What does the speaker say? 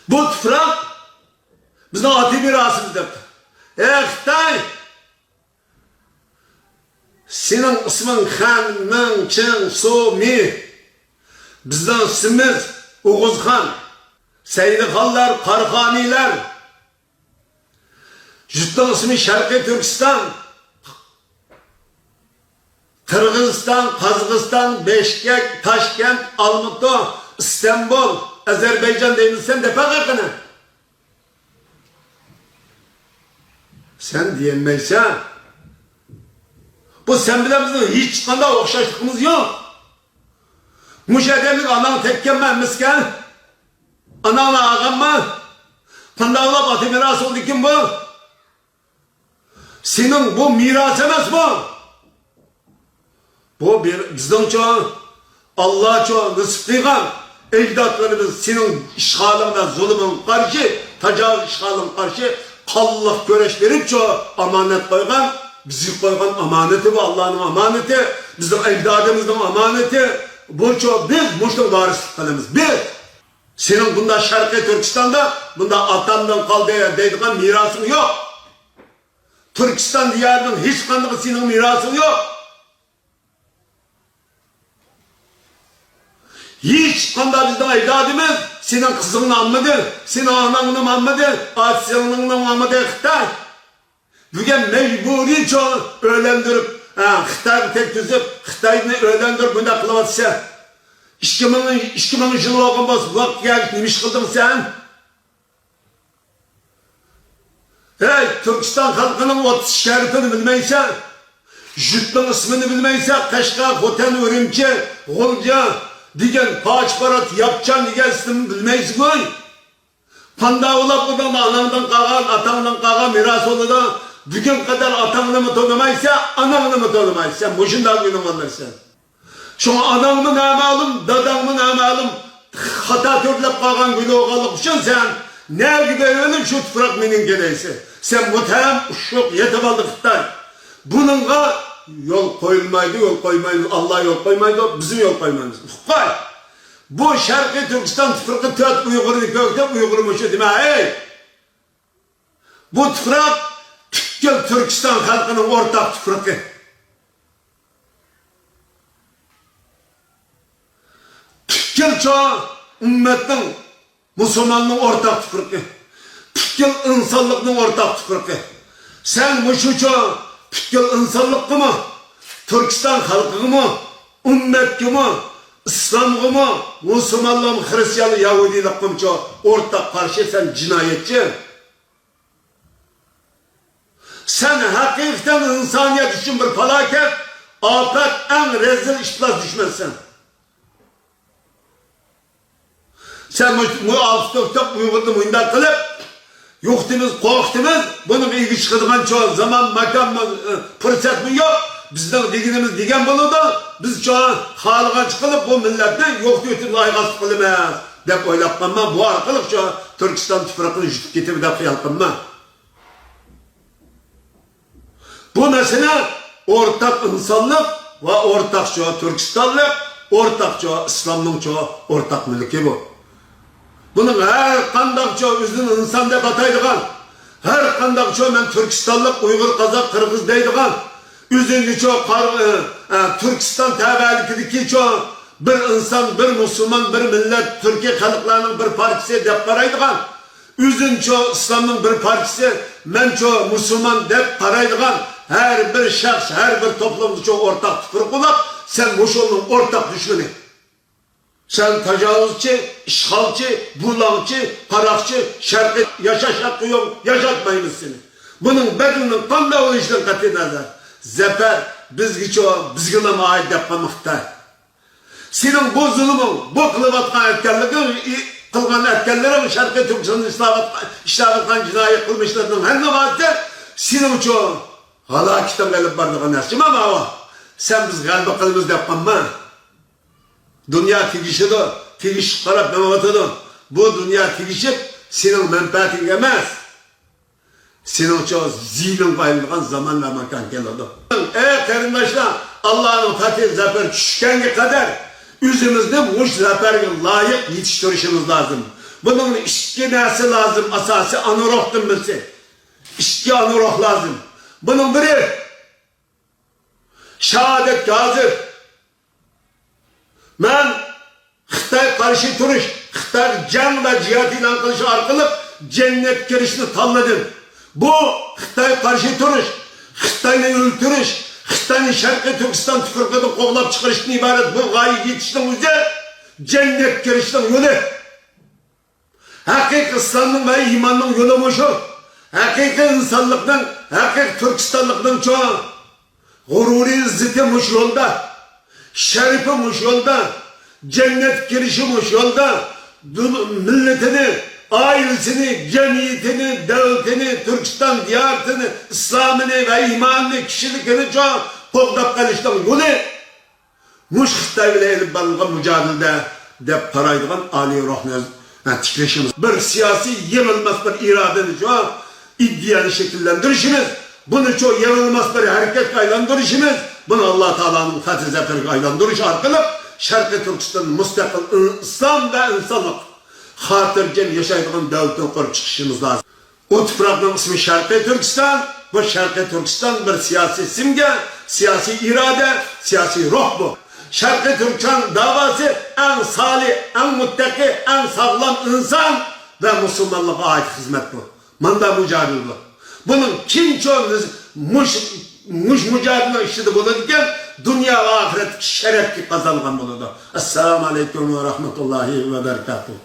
Bu tufrak bizning oti mirosimiz deb. Xitoy, sening isming Han, Ming, Ching, Su, Mi. Bizning ismimiz O'g'uzxon. Saydixonlar, Qarxoniylar. Yurtning ismi Sharqiy Turkiston. Kırgızistan, Kazakistan, Beşkek, Taşkent, Almaty, İstanbul, Azerbaycan deyilsen de fakakını. Sen diyemeysen, bu sen bilemizin hiç kanda okşaşlığımız yok. Müşahedemlik anan tekkenme misken, anana ağanma, kandağla batı miras oldu kim bu? Senin bu miras emez bu. Bu bir bizden çok, Allah çok nasip kıygan ecdatlarımız senin işgalına, zulümün karşı, tecavüz işgalına karşı kallık göreş verip çok amanet koygan, bizi koygan amaneti bu Allah'ın amaneti, bizim ecdadımızın amaneti, bu çok biz muşluk varislik kılımız. Bir, senin bunda Şarkı Türkistan'da, bunda atamdan kaldığı deydiğin mirasın yok. Türkistan diyarının hiç kandığı senin mirasın yok. Hiç kanda bizden ecdadımız senin kızını almadı, senin ananını almadı, Asya'nını almadı Xitay. Bugün mecburi çok öğlendirip, Xitay'ı tek düzüp, Xitay'ını öğlendirip bunda kılavatsa. 2000 yıl oğun bas, bak gel, nemiş kıldın sen? Hey, Türkistan halkının 30 şeritini bilmeysen, Jüt'ün ismini bilmeysen, Kaşka, Hoten, Ürümçi, Gulca, digen paçparat yapacağın digen ismini bilmeyiz mi? Panda olap odan anandan kalan, atandan kalan miras oldu da bugün kadar atanını mı tanımaysa, ananını mı tanımaysa, sen boşundan günüm anlarsın. Şu ananını ne malum, dadanını ne malum, hata törlep kalan günü oğalık için sen ne gibi ölüm şu fragmenin geleysi. Sen muhtemelen uşuk yetip aldık Xitay. Bununla yol koyulmaydı, yol koymaydı, Allah yol koymaydı, bizim yol koymayız. Koy! Bu Şarkı Türkistan tüfrikı tüet Uygur'u kökte Uygur'u deme, hey! Bu tüfrak tükkül Türkistan halkının ortak tüfrikı. Tükkül çoğu ümmetin, Müslümanlığın ortak tüfrikı. Tükkül insanlıkның ortak tüfrikı. Sen bu şu çoğu tükkül insanlıkı mı? Türkistan halkı mı? Ümmetki mi? İslam'ı mı? Müslümanlığı mı? Hristiyanlığı, Yahudilik mi? Ortak karşı sen cinayetçi. Sen hakikaten insaniyet için bir felaket, afet, en rezil işler düşmezsin. Sen bu Ağustos'ta Uygur'da mündar kılıp, yoktimiz, korktumuz, bunun ilgi çıkıdığın çoğu zaman, makan, fırsat mı yok. Bizden diginimiz digen bulundu, biz çoğu halığa çıkılıp bu milletten yoktu ötürü layıkası kılımaz. Dep oylap kalma, bu arkalık çoğu Türkistan tüfrakını jutup getirip de kıyal kalma. Bu mesele ortak insanlık ve ortak çoğu Türkistanlık, ortak çoğu İslam'ın çoğu ortak mülki bu. Bunun her kandak çoğu üzün insan dep ataydıgan, her kandak çoğu men Türkistanlık, Uygur, Kazak, Kırgız deydigan, üzüncü çoğu Türkistan tebelikideki çoğu bir insan, bir Müslüman, bir millet, Türkiye halklarının bir partisi dep karaydıgan, üzün çoğu İslam'ın bir partisi, men çoğu Müslüman dep karaydıgan, her bir şahs, her bir toplumda çoğu ortak tüfrük olup, sen Muşol'un ortak düşmanı. Sen tecavüzçü, işgalci, bulançı, parakçı, şarkı, yaşaş hakkı yok, yaşatmayınız seni. Bunun bedelinin tam da o işten katı Zeper, bizgi çoğu, bizgileme ait yapmamakta. Senin bu zulümün, bu kılıbatkan etkenliğin, kılgan etkenlerin Şarkı Türkistan'ın işlavatkan cinayet kılmışlarının her ne vardı, senin çoğu, hala kitap gelip bardığın yaşım ama o, sen biz galiba kılımız yapmam. Dünya tigişidir, tigiş karab mematidir. Bu dünya tigişip senin menfaatin emez. Senin çoğu zihnin paylanan zaman ve makan geldi. Ey kardeşler, Allah'ın fatih zafer düşkenge kadar üzümüzde muş zaferine layık yetiştirişimiz lazım. Bunun iki nesi lazım asası anoruhdan bilsin. İki anoruh lazım. Bunun biri şehadet hazır. Ben Xitay karşı turuş, Xitay can ve cihat ilan kılışı arkalık cennet girişini tanıdım. Bu Xitay karşı turuş, Xitay'ını öldürüş, Xitay'ın Şarkı Türkistan tüfürküdü kovlap çıkarıştan ibaret bu gayi yetiştiğin üzere cennet girişinin yolu. Hakik İslam'ın ve imanın yolu muşu. Hakik insanlıktan, hakik Türkistanlıktan çoğu. Gururi izzeti muş yolda. Şerifi muş yolda. Cennet girişi muş yolda. Milletini, ailesini, cemiyetini, devletini, Türkistan diyarını, İslam'ını ve imanını, kişilikini çoğu kovdap kalıştan yolu. Muş Xitay ile elip balınğa mücadelede dep paraydıgan Ali ruhunu tikleşimiz. Bir siyasi yenilmez bir iradeni çoğu iddialı şekillendirişimiz. Bunu çoğu yenilmez bir hareket aylandırışımız. Bunu Allah Teala'nın Fatih Zeferi aylandırışı arkalık Şarkı Türkistan müstakil İslam ve insanlık hatırken yaşaydığın devletin kurup çıkışımız lazım. O tıprakın ismi Şarkı Türkistan. Bu Şarkı Türkistan bir siyasi simge, siyasi irade, siyasi ruh bu. Şarkı Türkistan davası en salih, en muttaki, en sağlam insan ve Müslümanlığa ait hizmet bu. Manda mücadele bu. Bunun kim çoğunuz mücadele işi bulurken dünya ve ahiret şerefli kazanılan buludu. Esselamu Aleyküm ve Rahmetullahi ve Berekatuhu.